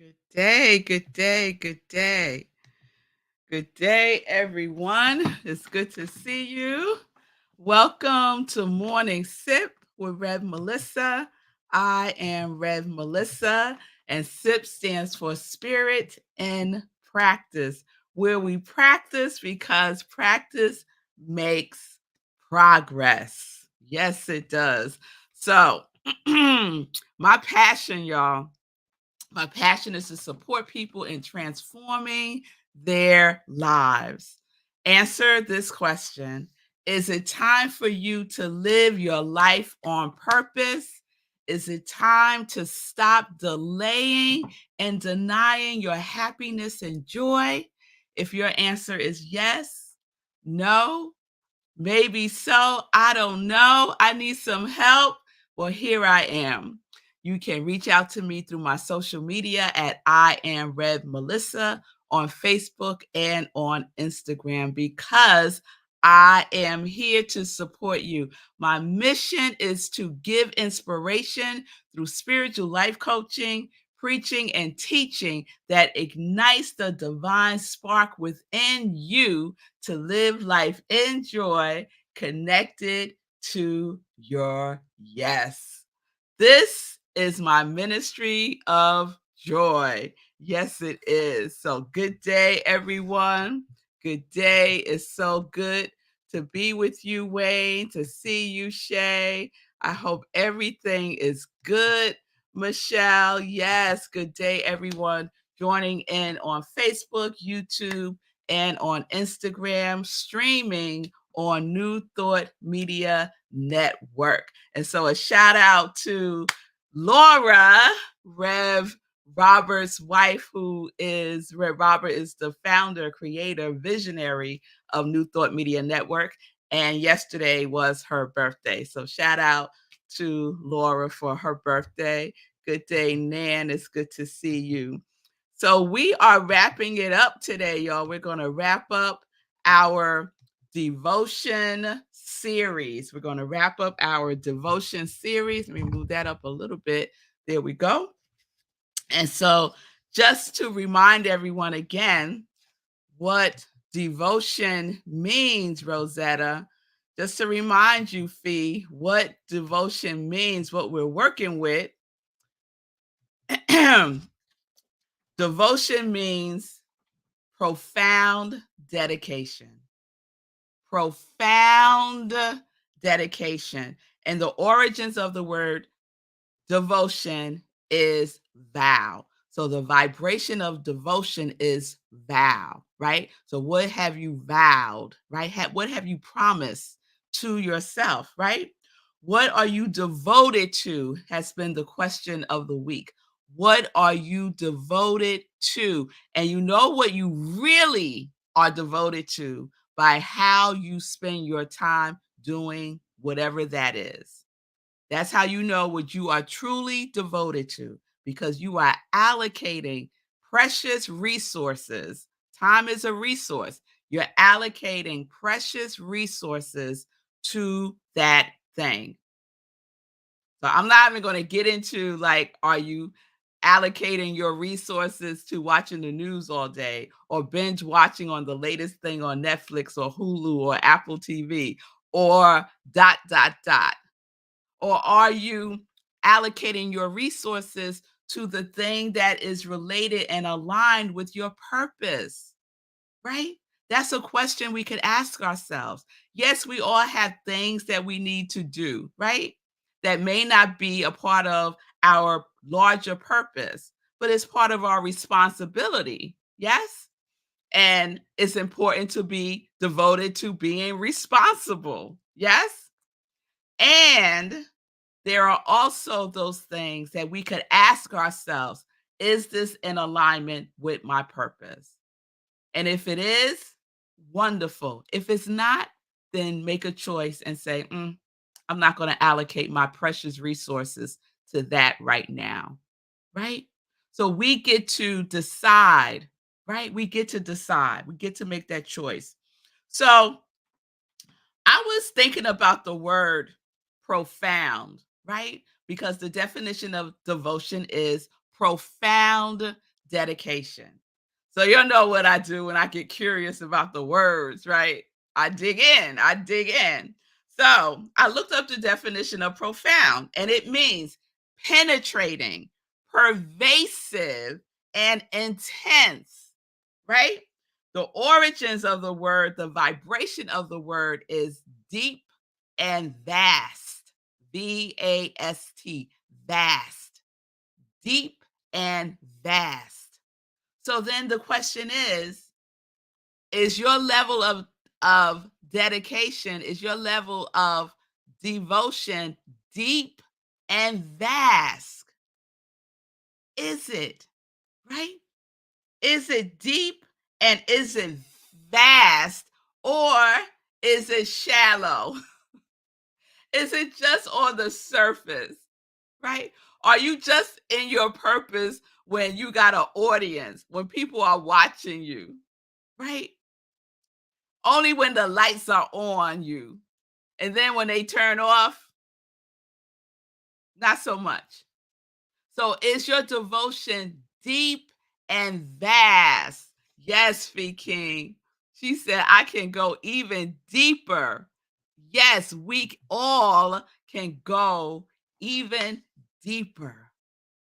Good day, good day, good day. Good day, everyone. It's good to see you. Welcome to Morning Sip with Rev Melissa. I am Rev Melissa, and SIP stands for Spirit in Practice, where we practice because practice makes progress. Yes, it does. So, my passion, y'all, my passion is to support people in transforming their lives. Answer this question. Is it time for you to live your life on purpose? Is it time to stop delaying and denying your happiness and joy? If your answer is yes, no, maybe so. I don't know. I need some help. Well, here I am. You can reach out to me through my social media at iamrevmelissa on Facebook and on Instagram because I am here to support you. My mission is to give inspiration through spiritual life coaching, preaching, and teaching that ignites the divine spark within you to live life in joy, connected to your yes. This is my ministry of joy. Yes, it is. So, good day, everyone. Good day. It's so good to be with you, Wayne, to see you, Shay. I hope everything is good, Michelle. Yes, good day, everyone. Joining in on Facebook, YouTube, and on Instagram, streaming on New Thought Media Network. And so a shout out to Laura, Rev Robert's wife, who is Rev Robert is the founder, creator, visionary of New Thought Media Network. And yesterday was her birthday. So shout out to Laura for her birthday. Good day, Nan. It's good to see you. So we are wrapping it up today, y'all. We're going to wrap up our devotion series. We're going to wrap up our devotion series. Let me move that up a little bit. There we go. And so just to remind everyone again what devotion means, Rosetta, just to remind you, Fee, what devotion means, what we're working with. Devotion means profound dedication. Profound dedication. And the origins of the word devotion is vow. So the vibration of devotion is vow, right? So what have you vowed, right? What have you promised to yourself, right? What are you devoted to has been the question of the week. What are you devoted to? And you know what you really are devoted to by how you spend your time doing whatever that is. That's how you know what you are truly devoted to, because you are allocating precious resources. Time is a resource. You're allocating precious resources to that thing. So I'm not even going to get into like, are you allocating your resources to watching the news all day or binge watching on the latest thing on Netflix or Hulu or Apple TV or dot, dot, dot. Or are you allocating your resources to the thing that is related and aligned with your purpose? Right? That's a question we could ask ourselves. Yes, we all have things that we need to do, right? That may not be a part of our larger purpose, but it's part of our responsibility. Yes? And it's important to be devoted to being responsible. Yes? And there are also those things that we could ask ourselves, is this in alignment with my purpose? And if it is, wonderful. If it's not, then make a choice and say, I'm not going to allocate my precious resources to that right now. Right? So we get to decide, right? We get to decide. We get to make that choice. So I was thinking about the word profound, right? Because the definition of devotion is profound dedication. So you'll know what I do when I get curious about the words, right? I dig in, I dig in. So I looked up the definition of profound, and it means penetrating, pervasive, and intense, right? The origins of the word, the vibration of the word is deep and vast. V-A-S-T, vast, deep and vast. So then the question is your level of dedication, is your level of devotion deep and vast? Is it, right? Is it deep and is it vast, or is it shallow? Is it just on the surface, right? Are you just in your purpose when you got an audience, when people are watching you, right? Only when the lights are on you. And then when they turn off, not so much. So is your devotion deep and vast? Yes, Fee King. She said, I can go even deeper. Yes, we all can go even deeper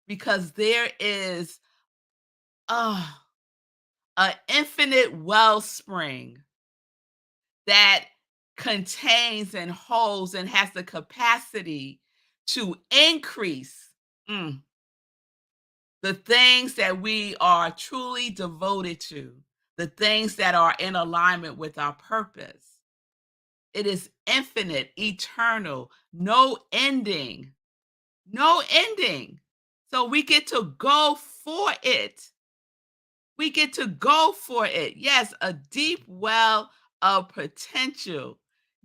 because there is an infinite wellspring that contains and holds and has the capacity to increase the things that we are truly devoted to, the things that are in alignment with our purpose. It is infinite, eternal, no ending, no ending. So we get to go for it. We get to go for it. Yes, a deep well of potential.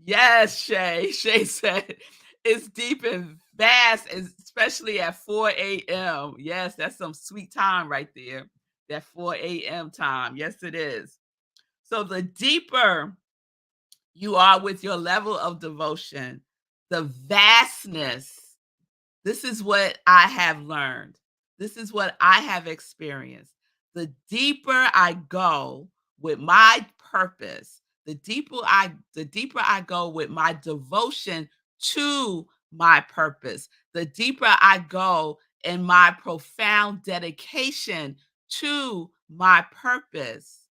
Yes, Shay. Shay said it's deep and vast, especially at 4 a.m. Yes, that's some sweet time right there. That 4 a.m. time. Yes, it is. So the deeper you are with your level of devotion, the vastness. This is what I have learned. This is what I have experienced. The deeper I go with my purpose, the deeper I go with my devotion to my purpose, the deeper I go in my profound dedication to my purpose,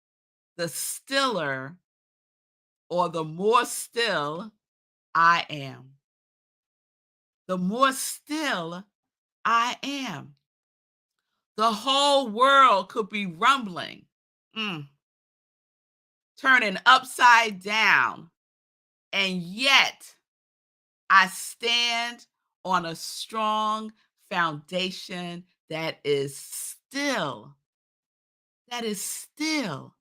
the stiller or the more still I am. The more still I am. The whole world could be rumbling, mm, turning upside down, and yet I stand on a strong foundation that is still. That is still.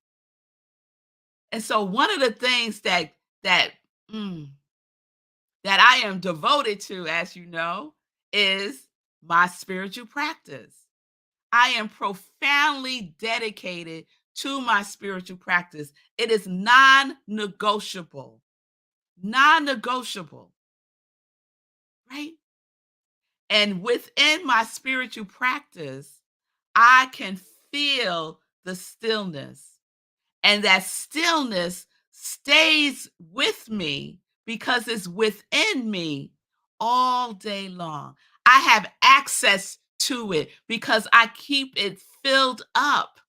And so one of the things that mm, that I am devoted to, as you know, is my spiritual practice. I am profoundly dedicated to my spiritual practice. It is non-negotiable. Non-negotiable, right? And within my spiritual practice, I can feel the stillness. And that stillness stays with me because it's within me all day long. I have access to it because I keep it filled up.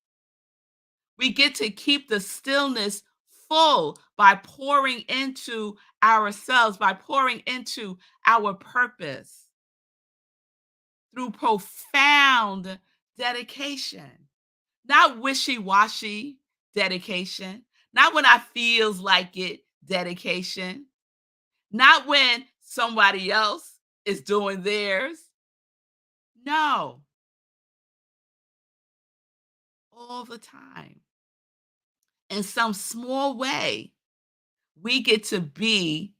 We get to keep the stillness full by pouring into ourselves, by pouring into our purpose through profound dedication, not wishy-washy dedication, not when I feels like it dedication, not when somebody else is doing theirs. No, all the time. In some small way, we get to be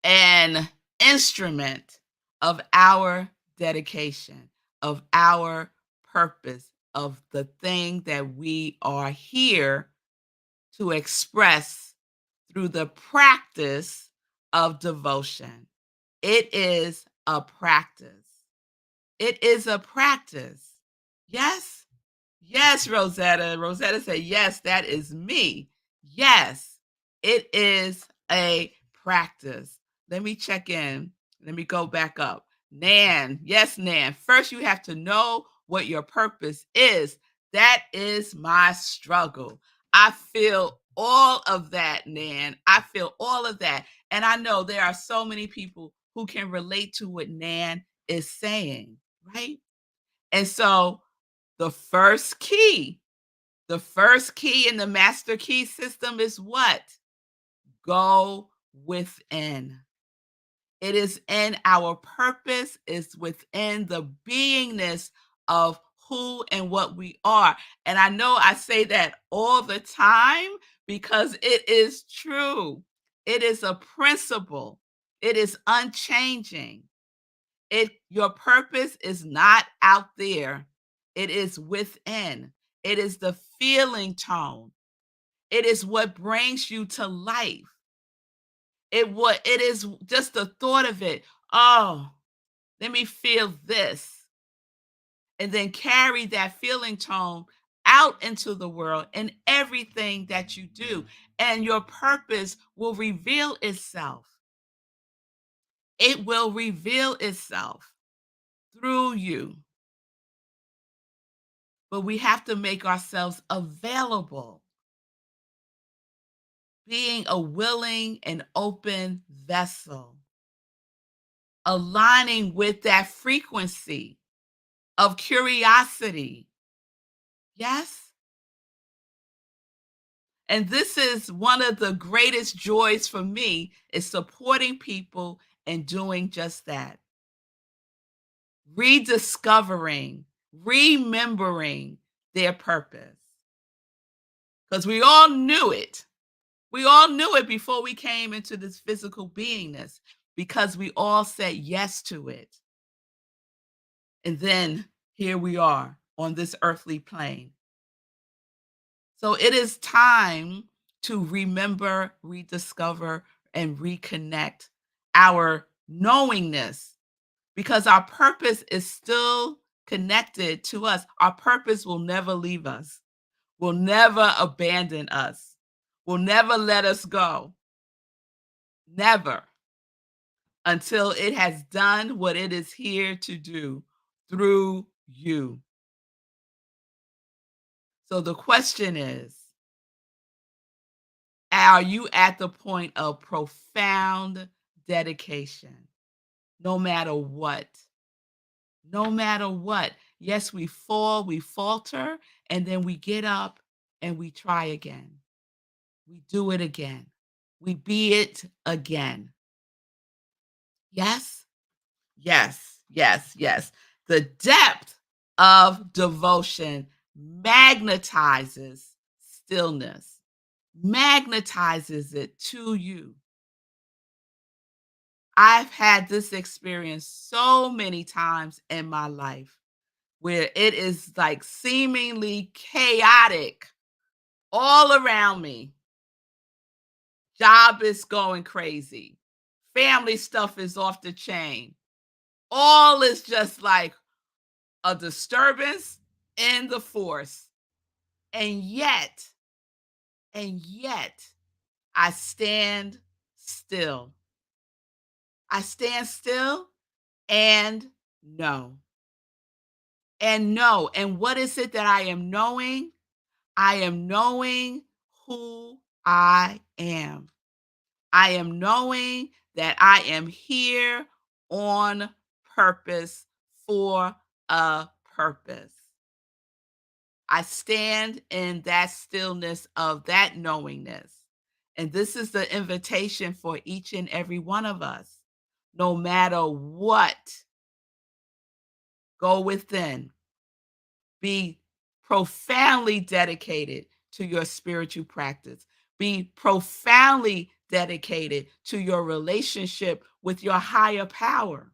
an instrument of our dedication, of our purpose, of the thing that we are here to express through the practice of devotion. It is a practice. It is a practice. Yes? Yes, Rosetta. Rosetta said, yes, that is me. Yes, it is a practice. Let me check in. Let me go back up. Nan, yes, Nan. First, you have to know what your purpose is. That is my struggle. I feel all of that, Nan. I feel all of that. And I know there are so many people who can relate to what Nan is saying, right? And so the first key, the first key in the master key system is what? Go within. It is in our purpose, it's within the beingness of who and what we are. And I know I say that all the time because it is true. It is a principle. It is unchanging. Your purpose is not out there. It is within. It is the feeling tone. It is what brings you to life. It is just the thought of it. Oh, let me feel this. And then carry that feeling tone out into the world in everything that you do. And your purpose will reveal itself. It will reveal itself through you. But we have to make ourselves available, being a willing and open vessel, aligning with that frequency of curiosity. Yes? And this is one of the greatest joys for me is supporting people and doing just that. Rediscovering, remembering their purpose. Because we all knew it. We all knew it before we came into this physical beingness because we all said yes to it. And then here we are on this earthly plane. So it is time to remember, rediscover, and reconnect our knowingness because our purpose is still connected to us. Our purpose will never leave us, will never abandon us, will never let us go. Never. Until it has done what it is here to do through you. So the question is, are you at the point of profound dedication? No matter what. No matter what. Yes, we fall, we falter, and then we get up and we try again. We do it again. We be it again. Yes? Yes, yes, yes. The depth of devotion magnetizes stillness, magnetizes it to you. I've had this experience so many times in my life where it is like seemingly chaotic all around me. Job is going crazy. Family stuff is off the chain. All is just like a disturbance in the force. And yet, and yet, I stand still. I stand still and know. And know. And what is it that I am knowing? I am knowing who I am. I am knowing that I am here on purpose for a purpose. I stand in that stillness of that knowingness. And this is the invitation for each and every one of us. No matter what, go within. Be profoundly dedicated to your spiritual practice. Be profoundly dedicated to your relationship with your higher power.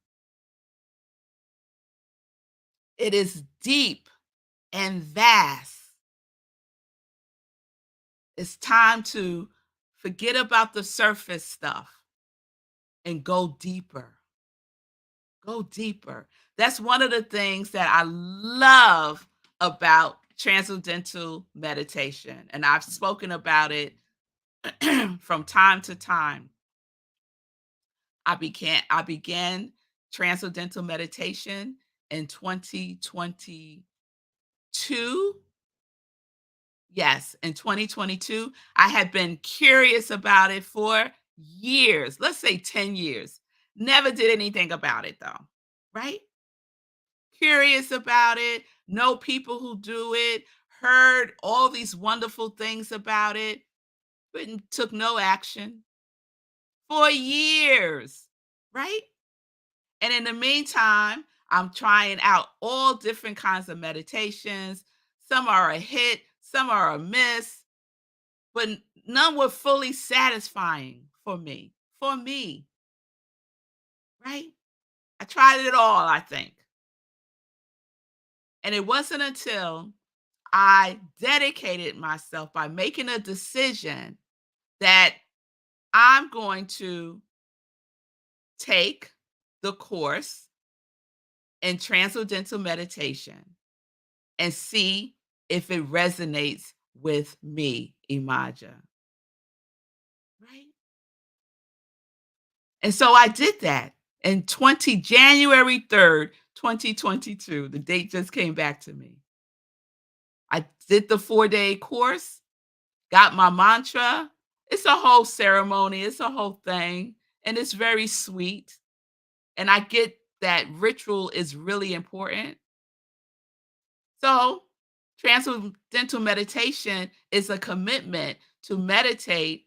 It is deep and vast. It's time to forget about the surface stuff and go deeper. Go deeper. That's one of the things that I love about transcendental meditation, and I've spoken about it from time to time. I began transcendental meditation in 2022. Yes, in 2022. I had been curious about it for years, let's say 10 years. Never did anything about it though, right? Curious about it, know people who do it, heard all these wonderful things about it, but took no action for years, right? And in the meantime, I'm trying out all different kinds of meditations. Some are a hit, some are a miss, but none were fully satisfying for me. For me, right? I tried it all, I think. And it wasn't until I dedicated myself by making a decision that I'm going to take the course in transcendental meditation and see if it resonates with me, Imaja. Right? And so I did that in January 3rd, 2022. The date just came back to me. I did the 4-day course, got my mantra. It's a whole ceremony, it's a whole thing, and it's very sweet. And I get that ritual is really important. So, transcendental meditation is a commitment to meditate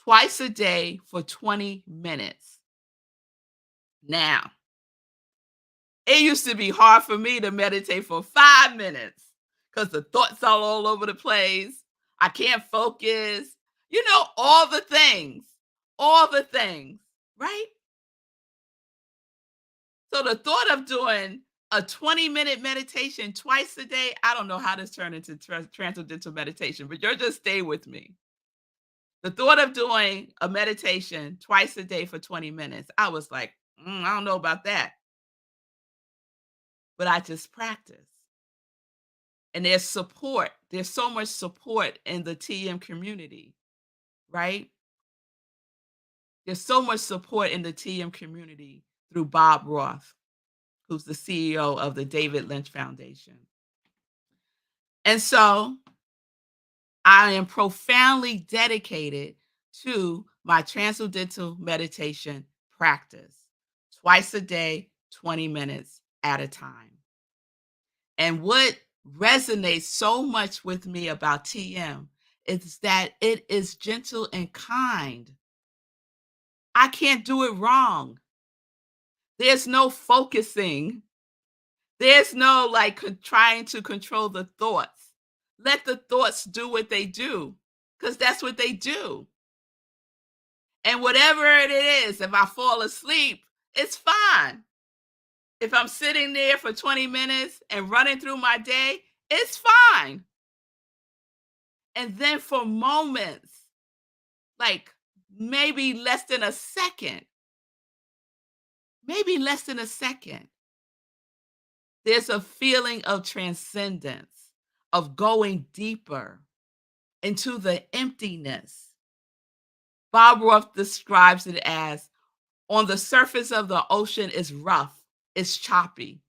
twice a day for 20 minutes. Now, it used to be hard for me to meditate for 5 minutes because the thoughts are all over the place. I can't focus, all the things, right? So the thought of doing a 20-minute meditation twice a day, I don't know how this turned into transcendental meditation, but you're just stay with me. The thought of doing a meditation twice a day for 20 minutes, I was like, I don't know about that. But I just practice. And there's support. There's so much support in the TM community, right? There's so much support in the TM community through Bob Roth, who's the CEO of the David Lynch Foundation. And so I am profoundly dedicated to my transcendental meditation practice twice a day, 20 minutes at a time. And what resonates so much with me about TM is that it is gentle and kind. I can't do it wrong. There's no focusing. There's no trying to control the thoughts. Let the thoughts do what they do, because that's what they do. And whatever it is, if I fall asleep, it's fine. If I'm sitting there for 20 minutes and running through my day, it's fine. And then for moments, like maybe less than a second, there's a feeling of transcendence, of going deeper into the emptiness. Bob Roth describes it as on the surface of the ocean is rough, it's choppy,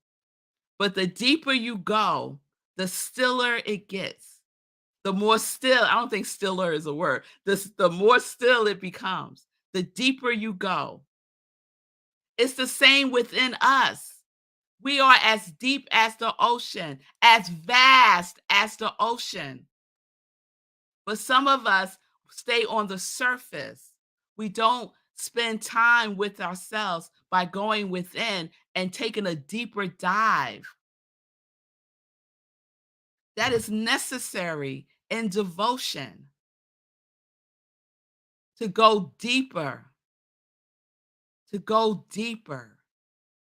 but the deeper you go, the stiller it gets. The more still, I don't think stiller is a word. The more still it becomes, the deeper you go. It's the same within us. We are as deep as the ocean, as vast as the ocean. But some of us stay on the surface. We don't spend time with ourselves by going within and taking a deeper dive. That is necessary in devotion to go deeper,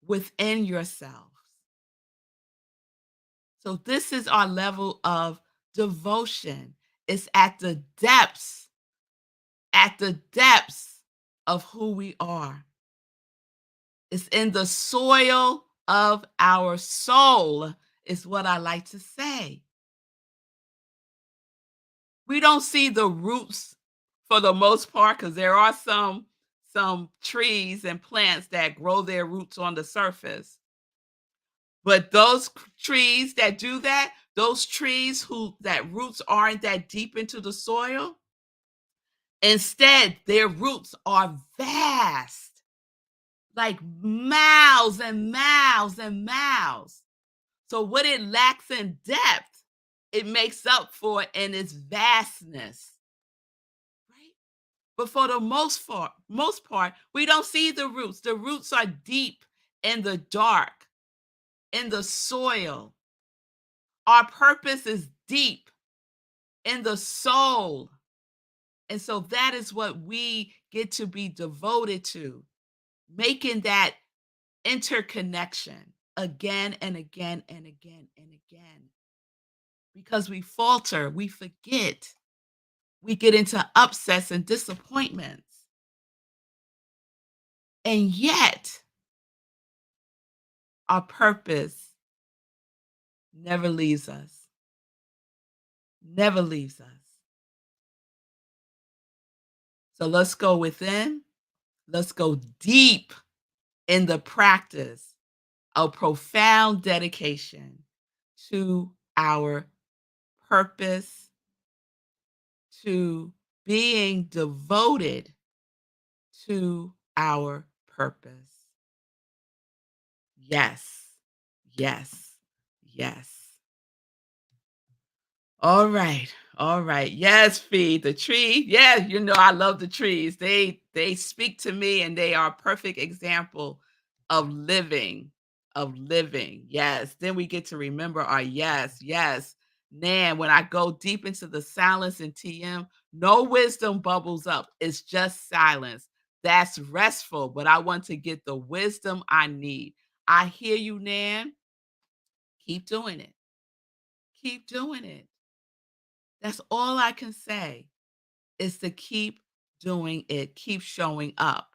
within yourself. So this is our level of devotion. It's at the depths of who we are. It's in the soil of our soul, is what I like to say. We don't see the roots for the most part because there are some trees and plants that grow their roots on the surface. But those trees that do that, those trees who that roots aren't that deep into the soil, instead their roots are vast, like miles and miles and miles. So what it lacks in depth, it makes up for in its vastness, right? But for the most part, we don't see the roots. The roots are deep in the dark, in the soil. Our purpose is deep in the soul. And so that is what we get to be devoted to, making that interconnection again and again and again and again. Because we falter, we forget, we get into upsets and disappointments. And yet, our purpose never leaves us, never leaves us. So let's go within, let's go deep in the practice of profound dedication to our purpose, to being devoted to our purpose. Yes, yes, yes. All right. All right. Yes, feed the tree. Yeah, I love the trees. They speak to me and they are a perfect example of living, of living. Yes. Then we get to remember our yes, yes. Man, when I go deep into the silence in TM, no wisdom bubbles up. It's just silence. That's restful, but I want to get the wisdom I need. I hear you, Nan. Keep doing it. Keep doing it. That's all I can say is to keep doing it, keep showing up.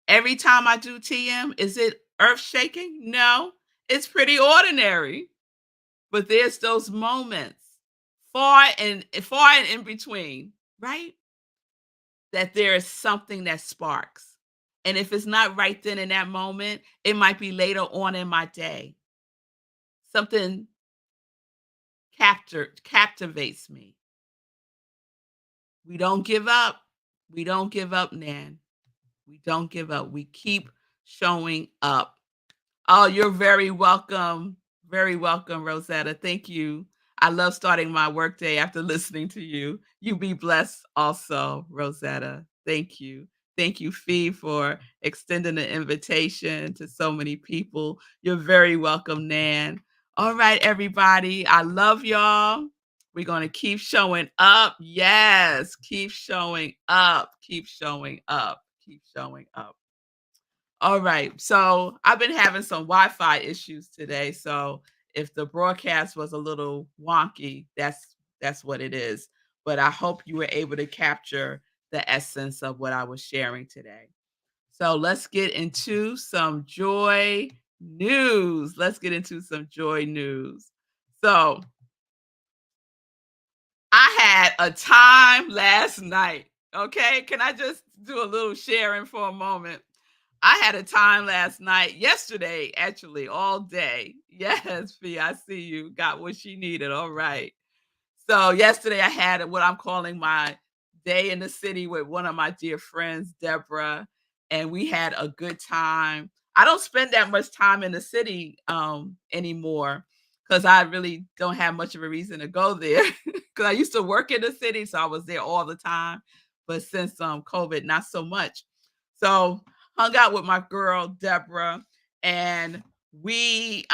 Every time I do TM, is it earth shaking? No, it's pretty ordinary. But there's those moments far and in between, right? That there is something that sparks. And if it's not right then in that moment, it might be later on in my day. Something captivates me. We don't give up. We don't give up, Nan. We don't give up. We keep showing up. Oh, you're very welcome. Very welcome, Rosetta. Thank you. I love starting my workday after listening to you. You be blessed also, Rosetta. Thank you. Thank you, Fee, for extending the invitation to so many people. You're very welcome, Nan. All right, everybody. I love y'all. We're going to keep showing up. Yes, keep showing up. Keep showing up. Keep showing up. All right. So I've been having some Wi-Fi issues today. So if the broadcast was a little wonky, that's what it is. But I hope you were able to capture the essence of what I was sharing today. So let's get into some joy news. Let's get into some joy news. So I had a time last night. Okay. Can I just do a little sharing for a moment? I had a time last night, yesterday, actually, all day. Yes, Fee, I see you. Got what she needed. All right. So yesterday I had what I'm calling my day in the city with one of my dear friends, Deborah, and we had a good time. I don't spend that much time in the city anymore because I really don't have much of a reason to go there. Because I used to work in the city, so I was there all the time. But since COVID, not so much. So hung out with my girl Deborah, and we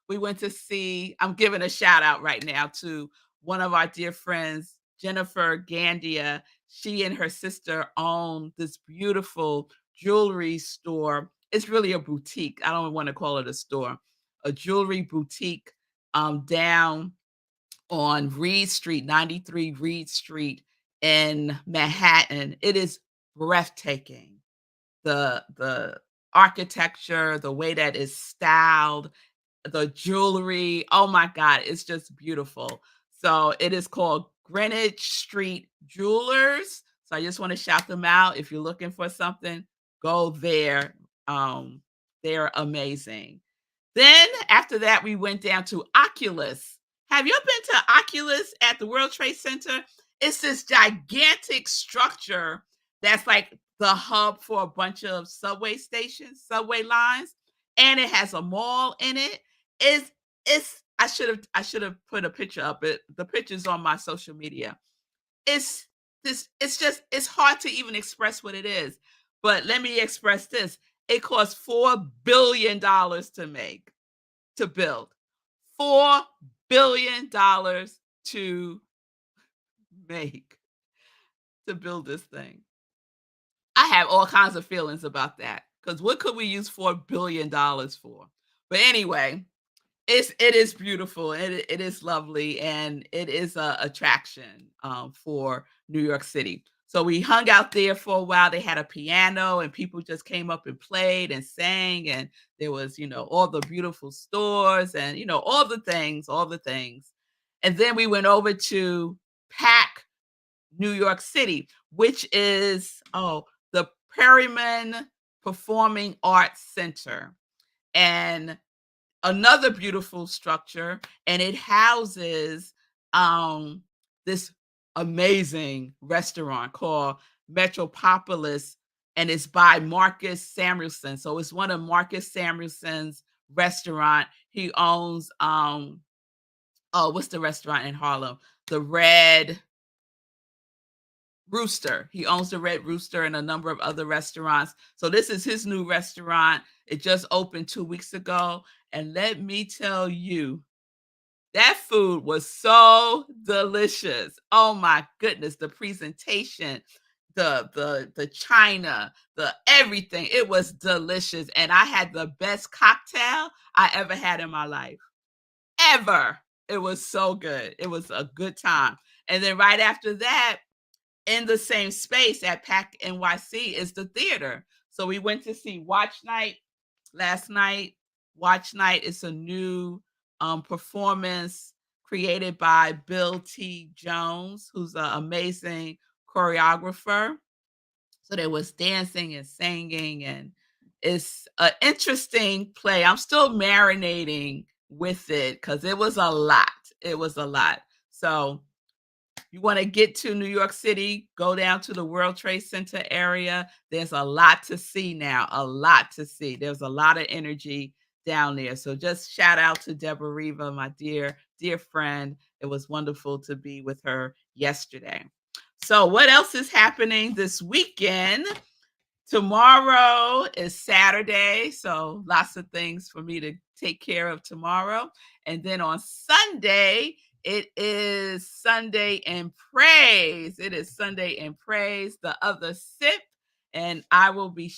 went to see, I'm giving a shout out right now to one of our dear friends, Jennifer Gandia. She and her sister own this beautiful jewelry store. It's really a boutique. I don't want to call it a store, a jewelry boutique down on Reed Street, 93 Reed Street in Manhattan. It is breathtaking. The architecture, the way that is styled, the jewelry. Oh my God, it's just beautiful. So it is called Greenwich Street Jewelers. So I just want to shout them out. If you're looking for something, go there. Um, they're amazing. Then after that, we went down to Oculus. Have you been to Oculus at the World Trade Center? It's this gigantic structure that's like the hub for a bunch of subway stations, subway lines, and it has a mall in it. It's I should have put a picture up. The picture's on my social media. It's it's just it's hard to even express what it is. But let me express this. It costs $4 billion to make, to build. $4 billion to make, to build this thing. I have all kinds of feelings about that, because what could we use $4 billion for? But anyway, it is beautiful, and it is lovely, and it is a attraction, for New York City. So we hung out there for a while. They had a piano, and people just came up and played and sang, and there was, all the beautiful stores and, all the things. And then we went over to Pack, New York City, which is, the Perryman Performing Arts Center. And another beautiful structure, and it houses this amazing restaurant called Metropolis, and it's by Marcus Samuelson. So it's one of Marcus Samuelson's restaurant. He owns what's the restaurant in Harlem? The Red Rooster. He owns the Red Rooster and a number of other restaurants. So this is his new restaurant. It just opened 2 weeks ago, and let me tell you, that food was so delicious. Oh my goodness, the presentation, the china, the everything. It was delicious, and I had the best cocktail I ever had in my life. Ever. It was so good. It was a good time. And then right after that, in the same space at PAC NYC is the theater. So we went to see Watch Night last night. Watch Night is a new performance created by Bill T. Jones, who's an amazing choreographer. So there was dancing and singing, and it's an interesting play. I'm still marinating with it because it was a lot. It was a lot. So you want to get to New York City, go down to the World Trade Center area. There's a lot to see now, a lot to see. There's a lot of energy down there. So just shout out to Deborah Riva, my dear, dear friend. It was wonderful to be with her yesterday. So what else is happening this weekend? Tomorrow is Saturday, so lots of things for me to take care of tomorrow. And then on Sunday, it is Sunday in Praise. It is Sunday in Praise, the other sip. And let me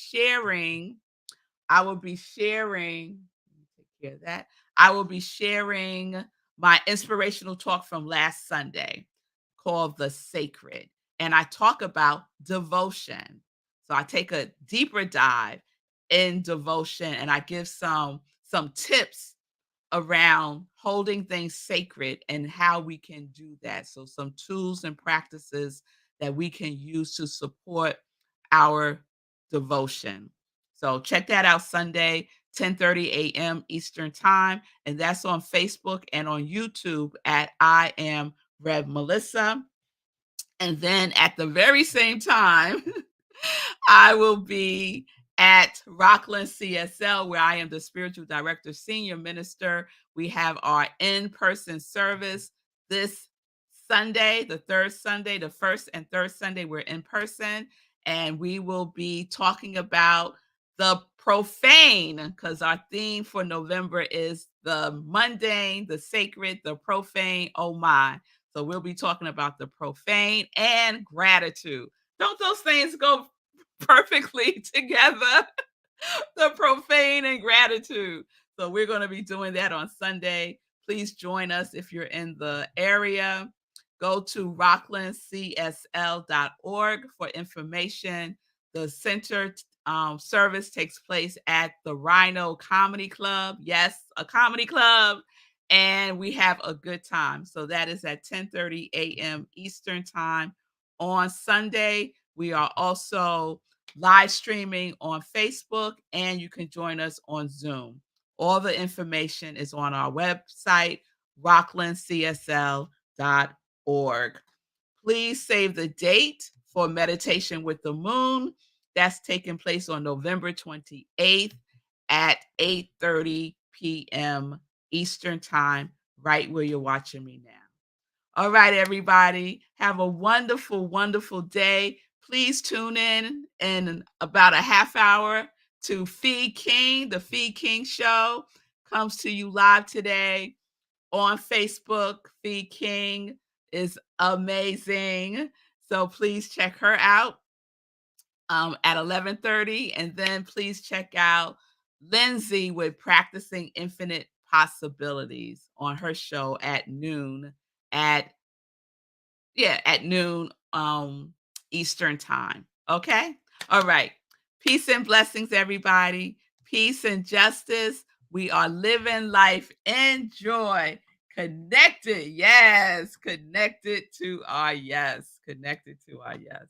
take care of that. I will be sharing my inspirational talk from last Sunday called The Sacred. And I talk about devotion. So I take a deeper dive in devotion, and I give some tips around holding things sacred and how we can do that. So some tools and practices that we can use to support our devotion. So check that out Sunday, 10:30 a.m. Eastern Time, and that's on Facebook and on YouTube at I Am Rev Melissa. And then at the very same time, I will be at Rockland CSL, where I am the spiritual director, senior minister. We have our in-person service this Sunday, the third Sunday, the first and third Sunday, we're in person. And we will be talking about the profane, because our theme for November is the mundane, the sacred, the profane. Oh my. So we'll be talking about the profane and gratitude. Don't those things go perfectly together? The profane and gratitude. So we're going to be doing that on Sunday. Please join us if you're in the area. Go to rocklandcsl.org for information. The center service takes place at the Rhino Comedy Club. Yes, a comedy club. and we have a good time. So that is at 10:30 a.m. Eastern Time on Sunday. We are also live streaming on Facebook, and you can join us on Zoom. All the information is on our website, rocklandcsl.org. Please save the date for Meditation with the Moon. That's taking place on November 28th at 8:30 p.m. Eastern Time, right where you're watching me now. All right, everybody, have a wonderful, wonderful day. Please tune in about a half hour to Feed King. The Feed King Show comes to you live today on Facebook. Feed King is amazing. So please check her out at 11:30. And then please check out Lindsay with Practicing Infinite Possibilities on her show at noon at at noon Eastern Time. Okay? All right. Peace and blessings, everybody. Peace and justice. We are living life in joy. Connected. Yes. Connected to our yes. Connected to our yes.